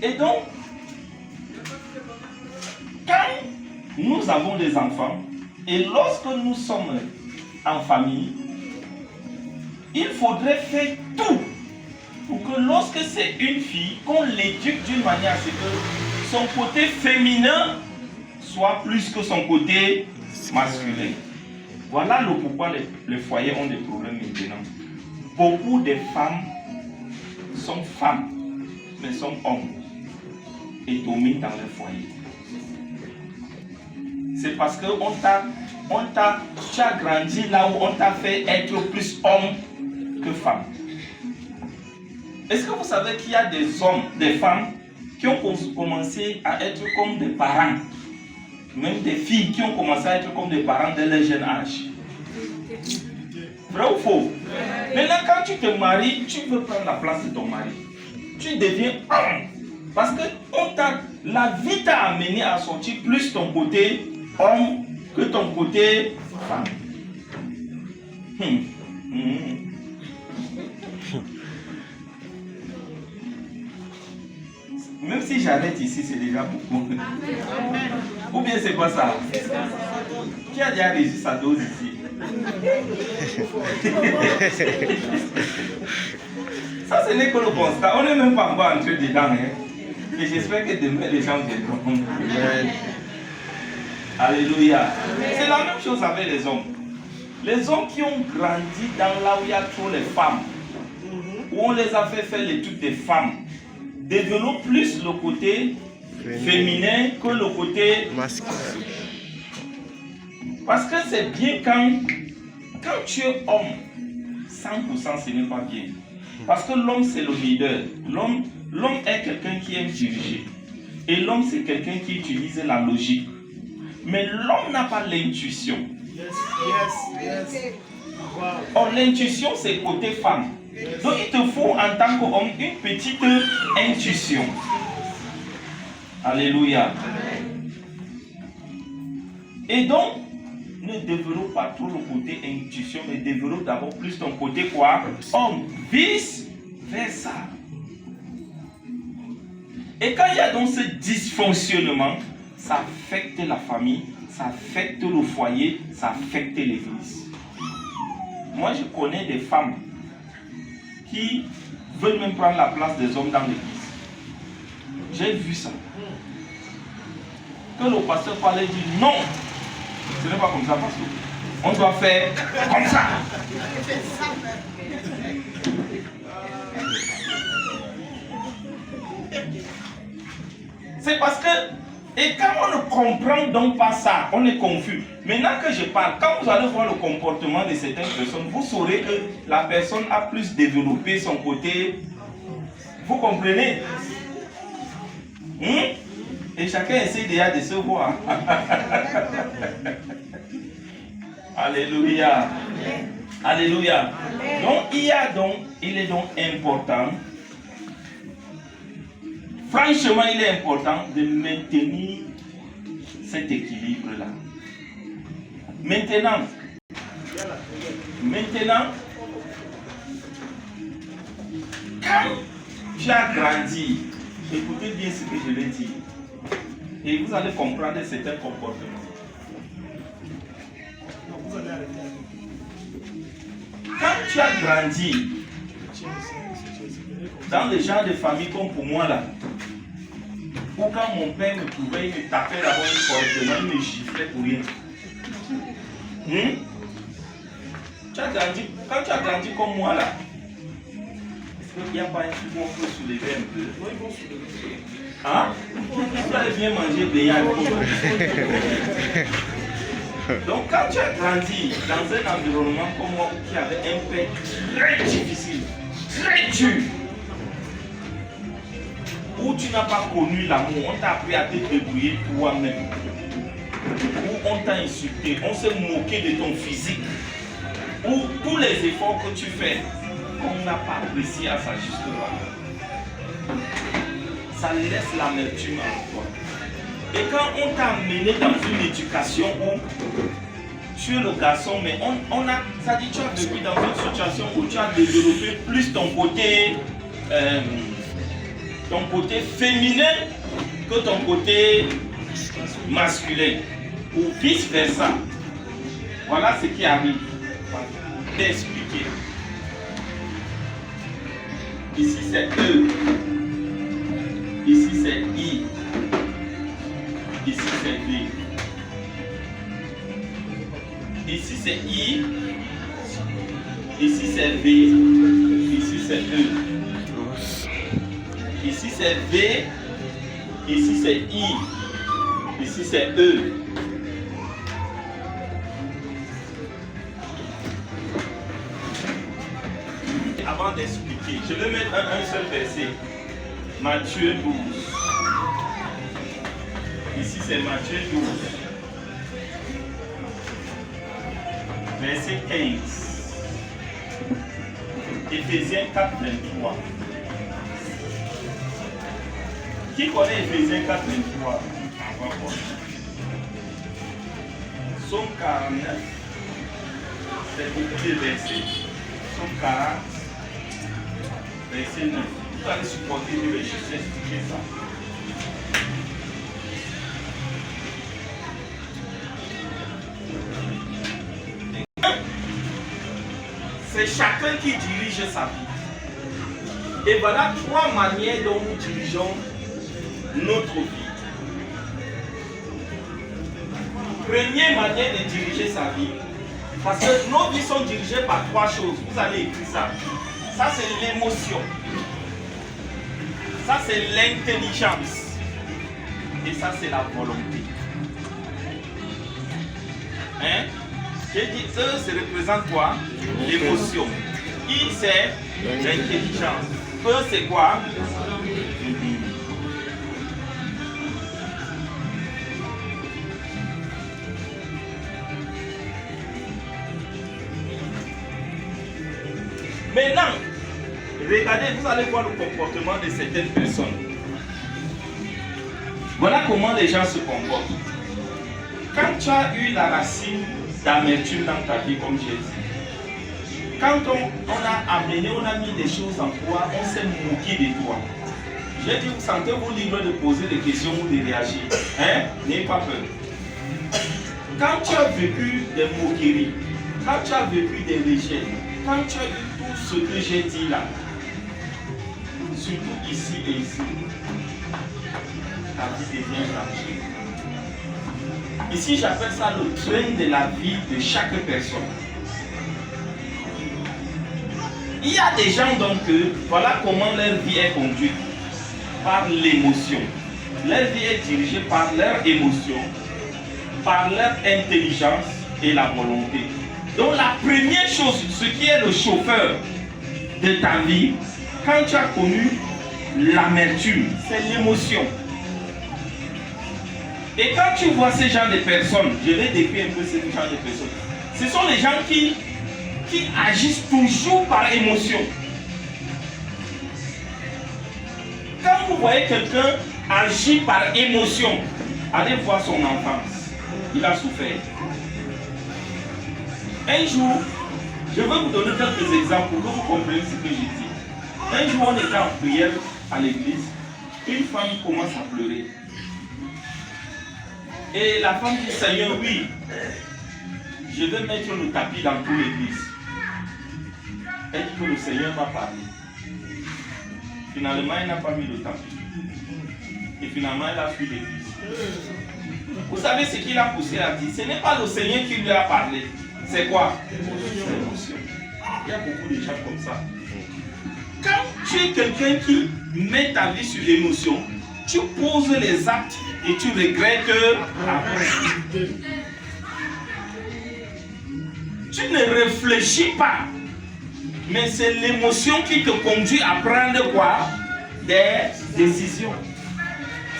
D: Et donc, quand nous avons des enfants, et lorsque nous sommes en famille, il faudrait faire tout pour que lorsque c'est une fille, qu'on l'éduque d'une manière à ce que son côté féminin soit plus que son côté masculin. Voilà le pourquoi les foyers ont des problèmes maintenant. Beaucoup de femmes sont femmes, mais sont hommes et dominent dans les foyers. C'est parce que tu as grandi là où on t'a fait être plus homme que femme. Est-ce que vous savez qu'il y a des hommes, des femmes qui ont commencé à être comme des parents? Même des filles qui ont commencé à être comme des parents dès leur jeune âge. Vrai ou faux? Maintenant, quand tu te maries, tu veux prendre la place de ton mari. Tu deviens homme. Parce que la vie t'a amené à sortir plus ton côté homme que ton côté femme. Même si j'arrête ici, c'est déjà beaucoup. Ou bien c'est pas ça? Qui a déjà réussi sa dose ici? Ça, ce n'est que le constat. On n'est même pas encore entré dedans. Et j'espère que demain, les gens viendront. Alléluia. C'est la même chose avec les hommes. Les hommes qui ont grandi dans là où il y a trop les femmes, où on les a fait faire l'étude des femmes, développent plus le côté féminin que le côté masculin. Parce que c'est bien quand tu es homme, 100% ce n'est pas bien. Parce que l'homme c'est le leader. L'homme est quelqu'un qui aime diriger. Et l'homme c'est quelqu'un qui utilise la logique. Mais l'homme n'a pas l'intuition. Or l'intuition c'est côté femme. Donc il te faut en tant qu'homme une petite intuition. Alléluia. Et donc, ne développe pas trop le côté intuition, mais développe d'abord plus ton côté quoi? Homme, vice versa. Et quand il y a donc ce dysfonctionnement, ça affecte la famille, ça affecte le foyer, ça affecte l'église. Moi, je connais des femmes qui veulent même prendre la place des hommes dans l'église. J'ai vu ça. Que le pasteur parlait, dit non, ce n'est pas comme ça, pasteur. On doit faire comme ça. C'est parce que, et quand on ne comprend donc pas ça, on est confus. Maintenant que je parle, quand vous allez voir le comportement de certaines personnes, vous saurez que la personne a plus développé son côté. Vous comprenez? Et chacun essaie déjà de se voir. Alléluia. Alléluia. Donc il est donc important, franchement il est important de maintenir cet équilibre-là. Maintenant, Maintenant, quand tu as grandi, écoutez bien ce que je vais dire. Et vous allez comprendre certains comportements. Quand tu as grandi dans le genre de famille comme pour moi là, où quand mon père me trouvait, il me tapait d'abord correctement, il me giflait pour rien. Quand tu as grandi comme moi là, est-ce qu'il n'y a pas un truc qu'on peut soulever un peu? Oui, ils vont soulever. Hein? Vous allez bien manger des yags. Donc quand tu as grandi dans un environnement comme moi qui avait un père très difficile, très dur, où tu n'as pas connu l'amour, on t'a appris à te débrouiller toi-même, où on t'a insulté, on s'est moqué de ton physique, où tous les efforts que tu fais, on n'a pas apprécié à sa juste valeur. Ça laisse l'amertume en toi. Et quand on t'a amené dans une éducation où tu es le garçon, mais ça dit tu as vécu dans une situation où tu as développé plus ton côté féminin que ton côté masculin, ou vice versa. Voilà ce qui arrive. Je vais t'expliquer. Ici c'est E, ici c'est I, ici c'est V. Ici c'est I, ici c'est V, ici c'est E. Ici c'est V, ici c'est I, ici c'est E. Avant d'expliquer, je vais mettre un seul verset. Matthieu 12. Ici c'est Matthieu 12. Verset 15. Éphésiens 4, 23. Qui connaît Éphésiens 4, 23? Somme 49. C'est beaucoup de versets. Somme 40. Verset 9. Vous allez supporter, je vais juste expliquer ça. C'est chacun qui dirige sa vie. Et voilà 3 manières dont nous dirigeons notre vie. Première manière de diriger sa vie, parce que nos vies sont dirigées par 3 choses. Vous allez écrire ça. Ça c'est l'émotion. Ça c'est l'intelligence. Et ça c'est la volonté. Hein? J'ai dit E, ça représente quoi? L'émotion. I c'est l'intelligence. E c'est quoi? Maintenant, regardez, vous allez voir le comportement de certaines personnes. Voilà comment les gens se comportent. Quand tu as eu la racine d'amertume dans ta vie, comme j'ai dit, quand on a mis des choses en toi, on s'est moqué de toi. J'ai dit, vous sentez-vous libre de poser des questions ou de réagir. Hein? N'ayez pas peur. Quand tu as vécu des moqueries, quand tu as vécu des rejets, quand tu as eu tout ce que j'ai dit là, surtout ici et ici, ta vie devient changée. Ici, j'appelle ça le train de la vie de chaque personne. Il y a des gens donc, voilà comment leur vie est conduite, par l'émotion. Leur vie est dirigée par leur émotion, par leur intelligence et la volonté. Donc la première chose, ce qui est le chauffeur de ta vie, quand tu as connu l'amertume, c'est l'émotion. Et quand tu vois ce genre de personnes, je vais décrire un peu ce genre de personnes. Ce sont les gens qui agissent toujours par émotion. Quand vous voyez quelqu'un agir par émotion, allez voir son enfance. Il a souffert. Un jour, je vais vous donner quelques exemples pour que vous compreniez ce que je dis. Un jour, on était en prière à l'église. Une femme commence à pleurer. Et la femme dit, Seigneur, oui, je vais mettre le tapis dans toute l'église. Elle dit que le Seigneur m'a parlé. Finalement, elle n'a pas mis le tapis. Et finalement, elle a fui l'église. Vous savez ce qu'il a poussé à dire? Ce n'est pas le Seigneur qui lui a parlé. C'est quoi? L'émotion. Il y a beaucoup de gens comme ça. Quand tu es quelqu'un qui met ta vie sur l'émotion, tu poses les actes et tu regrettes après. Tu ne réfléchis pas. Mais c'est l'émotion qui te conduit à prendre quoi? Des décisions.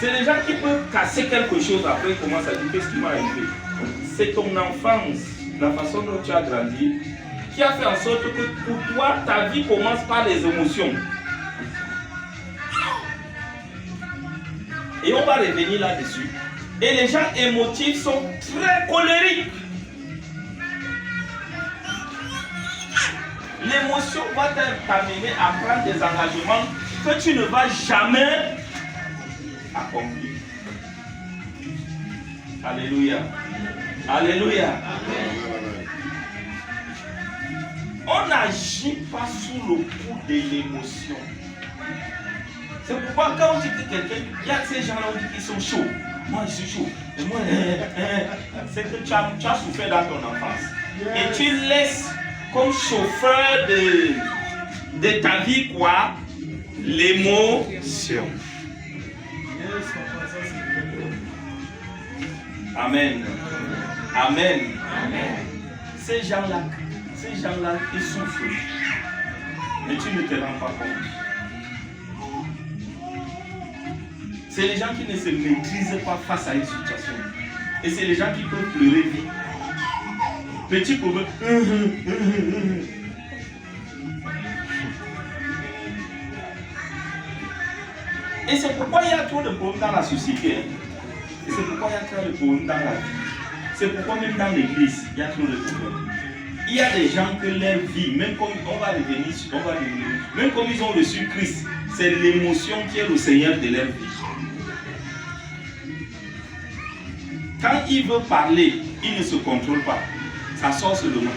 D: C'est les gens qui peuvent casser quelque chose après, ils commencent à dire qu'est-ce qui m'a arrivé. C'est ton enfance, la façon dont tu as grandi, qui a fait en sorte que pour toi, ta vie commence par les émotions. Et on va revenir là-dessus. Et les gens émotifs sont très colériques. L'émotion va t'amener à prendre des engagements que tu ne vas jamais accomplir. Alléluia. Alléluia. On n'agit pas sous le coup de l'émotion. C'est pourquoi quand on dit que quelqu'un, il y a ces gens-là on dit qu'ils sont chauds. Moi je suis chaud. Et moi, c'est que tu as souffert dans ton enfance. Et tu laisses comme chauffeur de ta vie quoi? L'émotion. Amen. Amen. Amen. Ces gens-là, ils souffrent. Mais tu ne te rends pas compte. C'est les gens qui ne se maîtrisent pas face à une situation. Et c'est les gens qui peuvent pleurer vite. Petit problème. Et c'est pourquoi il y a trop de problèmes dans la société. Et c'est pourquoi il y a trop de problèmes dans la vie. C'est pourquoi même dans l'église, il y a trop de problèmes. Il y a des gens que leur vie, même comme on va revenir, même comme ils ont reçu Christ, c'est l'émotion qui est le Seigneur de leur vie. Quand il veut parler, il ne se contrôle pas. Ça sort seulement.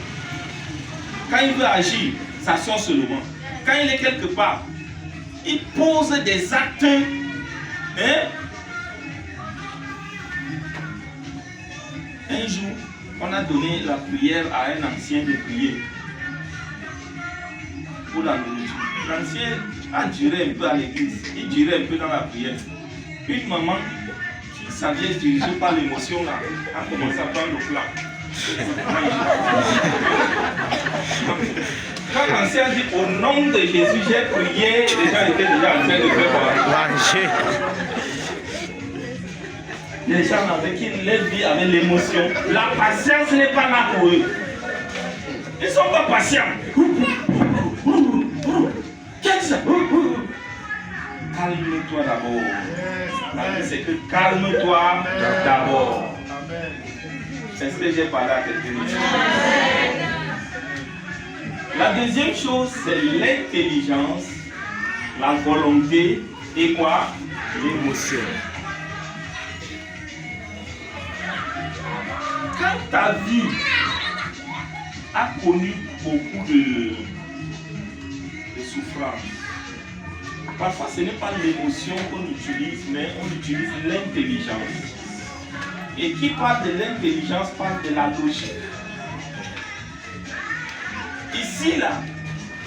D: Quand il veut agir, ça sort seulement. Quand il est quelque part, il pose des actes. Un jour, on a donné la prière à un ancien de prier pour la nourriture. L'ancien a duré un peu à l'église, il durait un peu dans la prière. Une maman qui savait diriger par l'émotion là, a commencé à prendre le plat. Quand l'ancien dit au nom de Jésus, j'ai prié, les gens étaient déjà en train de faire les gens avec qui leur vie avait l'émotion. La patience n'est pas là pour eux. Ils ne sont pas patients. Qu'est-ce que calme-toi d'abord. C'est que calme-toi d'abord. C'est ce que j'ai parlé à quelqu'un. La deuxième chose, c'est l'intelligence, la volonté et quoi? L'émotion. Quand ta vie a connu beaucoup de souffrance, parfois ce n'est pas l'émotion qu'on utilise, mais on utilise l'intelligence. Et qui parle de l'intelligence parle de la logique. Ici, là,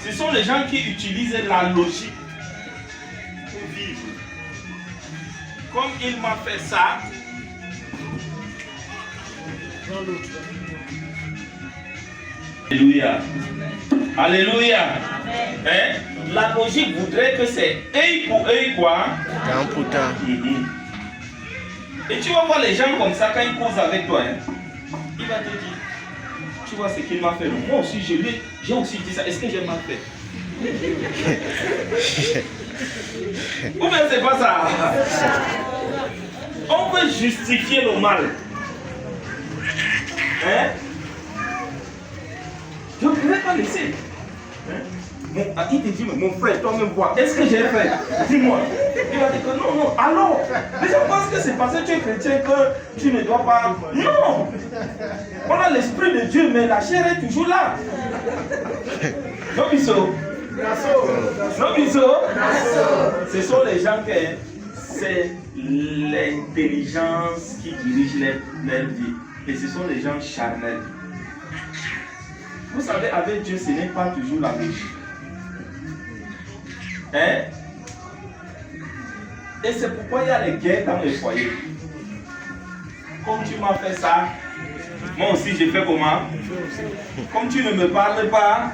D: ce sont les gens qui utilisent la logique pour vivre. Comme il m'a fait ça, Alléluia. Alléluia. Hein? La logique voudrait que c'est œil pour œil quoi?
B: Temps pour temps.
D: Et tu vas voir les gens comme ça quand ils causent avec toi. Hein? Il va te dire, tu vois ce qu'il m'a fait. Moi aussi, j'ai aussi dit ça. Est-ce que j'ai mal fait? Ou bien c'est pas ça. On veut justifier le mal. Hein? Je ne pouvais pas laisser. Il te dit, mais mon frère, toi-même vois, est-ce que j'ai fait? Dis-moi. Il va dire que non, non. Alors, les gens pensent que c'est parce que tu es chrétien que tu ne dois pas. Non. On a l'esprit de Dieu, mais la chair est toujours là. Non, Bissot. Non, Bissot. Ce sont les gens qui. C'est l'intelligence qui dirige leur vie. Et ce sont les gens charnels. Vous savez, avec Dieu, ce n'est pas toujours la même chose. Hein? Et c'est pourquoi il y a des guerres dans les foyers. Comme tu m'as fait ça, moi aussi j'ai fait comment? Comme tu ne me parles pas,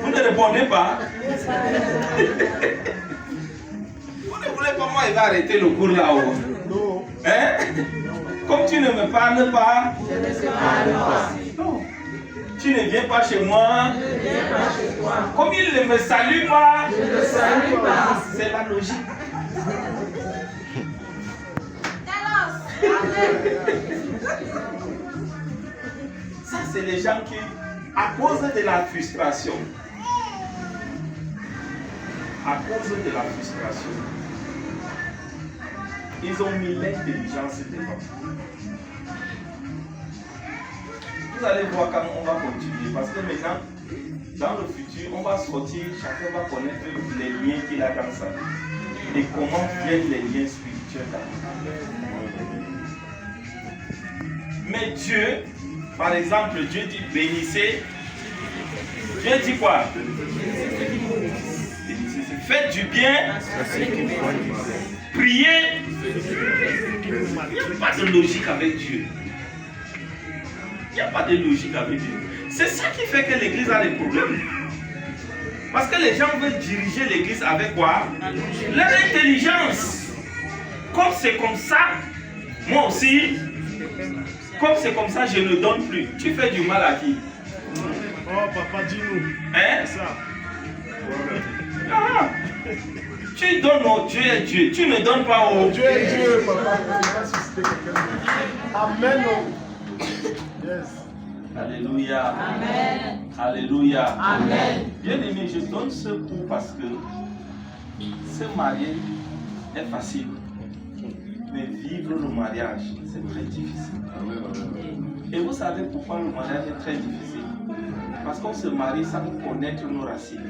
D: vous ne répondez pas. Vous ne voulez pas, moi il va arrêter le cours là-haut. Hein? Comme tu ne me parles pas, non. Tu ne viens pas chez moi. Comme il ne me salue pas, c'est la logique. Ça, c'est les gens qui, à cause de la frustration, ils ont mis l'intelligence devant. Vous allez voir quand on va continuer, parce que maintenant, dans le futur, on va sortir, chacun va connaître les liens qu'il a dans sa vie et comment viennent les liens spirituels dans la vie. Mais Dieu, par exemple, Dieu dit bénissez. Dieu dit quoi? Bénissez. Faites du bien. Priez. Il n'y a pas de logique avec Dieu. Il n'y a pas de logique avec Dieu. C'est ça qui fait que l'église a des problèmes. Parce que les gens veulent diriger l'église avec quoi? Leur intelligence. Comme c'est comme ça, moi aussi, comme c'est comme ça, je ne donne plus. Tu fais du mal à qui?
B: Oh, papa, dis-nous.
D: Hein?
B: C'est ça.
D: Ah, tu donnes au Dieu est Dieu. Tu ne donnes pas au
B: Dieu est Dieu, papa. Il va susciter quelqu'un. Amen. Yes.
D: Alléluia.
C: Amen.
D: Alléluia.
C: Amen.
D: Bien aimé, je donne ce coup parce que se marier est facile. Mais vivre le mariage, c'est très difficile. Et vous savez pourquoi le mariage est très difficile? Parce qu'on se marie sans connaître nos racines.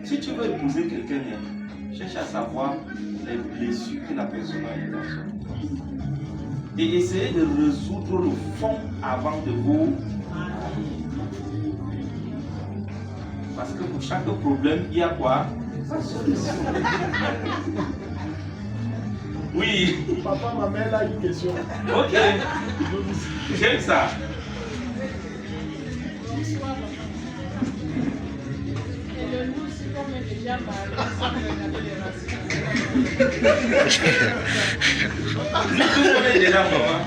D: Si tu veux épouser quelqu'un, cherche à savoir les blessures que la personne a eues dans son corps. Et essayez de résoudre le fond avant de vous. Parce que pour chaque problème, il y a quoi? Sa solution. Oui.
B: Papa, ma mère a une question.
D: Ok. J'aime ça.
E: Et le loup, c'est comme déjà marié, sans regarder les racines.
D: Nous tous on est déjà maman.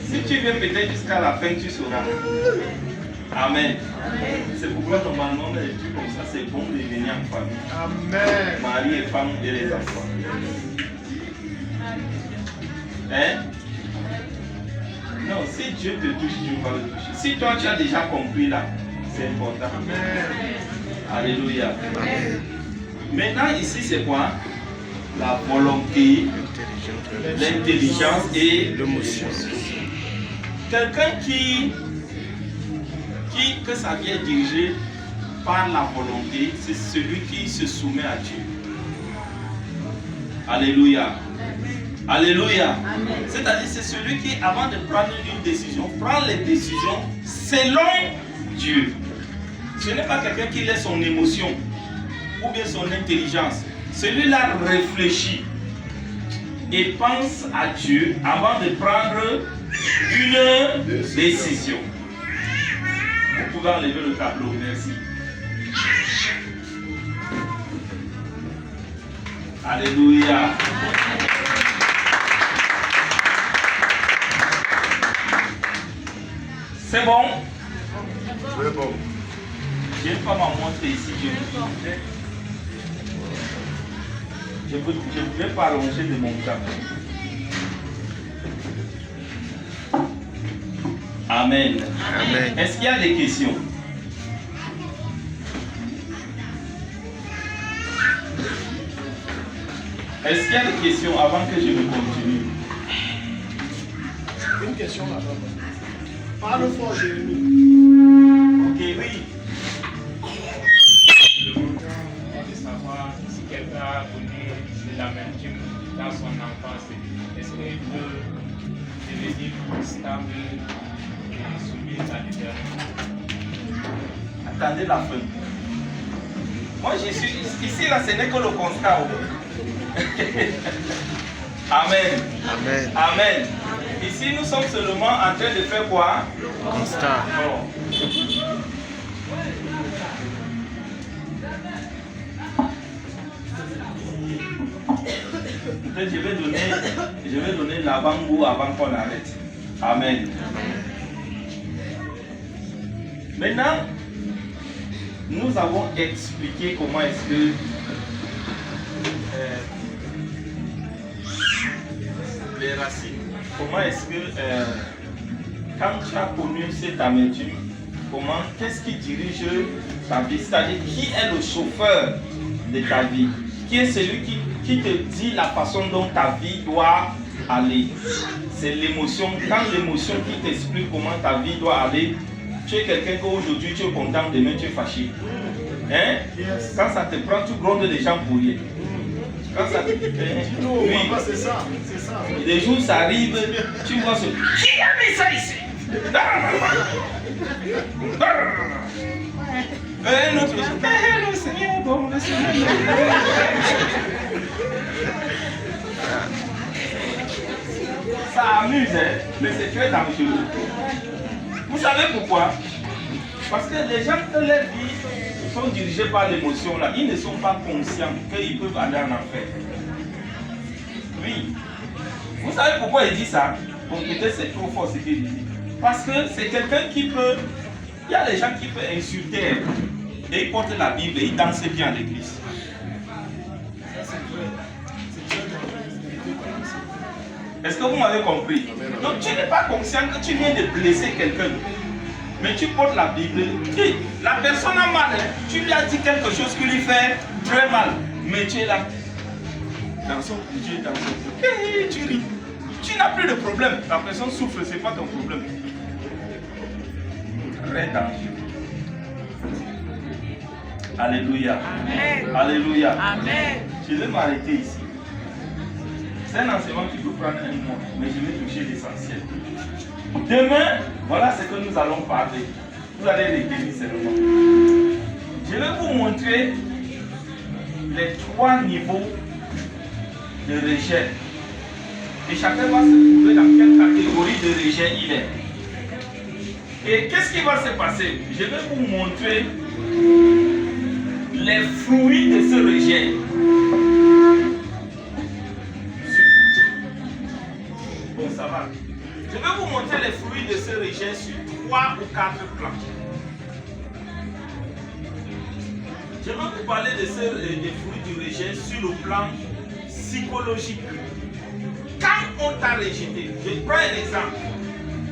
D: Si tu viens peut-être jusqu'à la fin, tu sauras. Amen. C'est pourquoi normalement les trucs comme ça, c'est bon de venir en famille.
B: Amen.
D: Mari et femme et les enfants. Hein? Non, si Dieu te touche, Dieu va le toucher. Si toi tu as déjà compris là, c'est important.
B: Amen.
D: Alléluia. Maintenant ici c'est quoi? La volonté, l'intelligence et l'émotion. Quelqu'un que ça vient diriger par la volonté, c'est celui qui se soumet à Dieu. Alléluia. Alléluia. C'est-à-dire c'est celui qui, avant de prendre une décision, prend les décisions selon Dieu. Ce n'est pas quelqu'un qui laisse son émotion ou bien son intelligence. Celui-là réfléchit et pense à Dieu avant de prendre une décision. Vous pouvez enlever le tableau, merci. Alléluia. C'est bon?
B: C'est bon.
D: Je ne vais pas m'en montrer ici. Je ne voulais pas allonger de mon cap. Amen. Amen.
A: Amen.
D: Est-ce qu'il y a des questions? Est-ce qu'il y a des questions avant que je ne continue?
A: Une question là-bas. Parle fort, Jérémie.
D: Ok, oui.
F: Je voudrais savoir si quelqu'un a connu l'amertume dans son enfance. Est-ce qu'il peut devenir stable et subir la libération?
D: Attendez la fin. Moi, je suis ici, là, ce n'est que le constat. Amen.
A: Amen.
D: Amen. Ici, nous sommes seulement en train de faire quoi?
A: Constat.
D: Bon. Peut-être je vais donner l'avant-goût avant qu'on arrête. Amen. Maintenant, nous avons expliqué comment est-ce que les racines, comment est-ce que quand tu as connu cette amertume, qu'est-ce qui dirige ta vie? C'est-à-dire, qui est le chauffeur de ta vie? Qui est celui qui te dit la façon dont ta vie doit aller? C'est l'émotion. Quand l'émotion qui t'explique comment ta vie doit aller, tu es quelqu'un qu'aujourd'hui tu es content, demain tu es fâché. Hein?
A: Yes.
D: Quand ça te prend, tu grondes les gens pour rien. Quand ça te...
A: Oui, c'est ça. C'est ça.
D: Les jours ça arrive, tu vois ce... Qui a mis ça ici? Un autre, le Seigneur est bon, le Seigneur est bon. Ça amuse, hein, mais c'est très dangereux. Vous savez pourquoi? Parce que les gens que leur vie sont dirigés par l'émotion là, ils ne sont pas conscients qu'ils peuvent aller en enfer. Oui. Vous savez pourquoi il dit ça? Bon, peut-être c'est trop fort ce qu'il dit. Parce que c'est quelqu'un qui peut... Il y a des gens qui peuvent insulter et ils portent la Bible et ils dansent bien à l'église. Est-ce que vous m'avez compris? Donc tu n'es pas conscient que tu viens de blesser quelqu'un. Mais tu portes la Bible. Et la personne a mal. Tu lui as dit quelque chose qui lui fait très mal. Mais tu es là. Dans son budget, dans son... Et tu ris. Tu n'as plus de problème. La personne souffre, ce n'est pas ton problème. Très dangereux. Alléluia.
E: Amen.
D: Alléluia.
E: Amen.
D: Je vais m'arrêter ici. C'est un enseignement qui peut prendre un mois, mais je vais toucher l'essentiel. Demain, voilà ce que nous allons parler. Vous allez retenir seulement. Je vais vous montrer les 3 niveaux de rejet. Et chacun va se trouver dans quelle catégorie de rejet il est. Et qu'est-ce qui va se passer? Je vais vous montrer les fruits de ce rejet. Bon, ça va. Je vais vous montrer les fruits de ce rejet sur 3 ou 4 plans. Je vais vous parler des fruits du rejet sur le plan psychologique. Quand on t'a rejeté, je prends un exemple.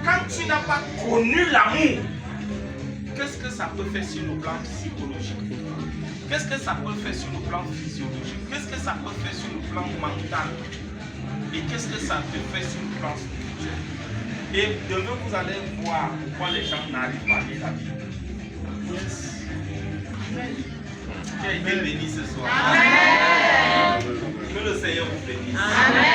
D: Quand tu n'as pas connu l'amour, qu'est-ce que ça peut faire sur le plan psychologique? Qu'est-ce que ça peut faire sur le plan physiologique? Qu'est-ce que ça peut faire sur le plan mental? Et qu'est-ce que ça peut faire sur le plan spirituel? Et demain, vous allez voir pourquoi les gens n'arrivent pas à lire la Bible. Yes. Qui a été béni ce soir? Amen. Que le Seigneur vous bénisse. Amen.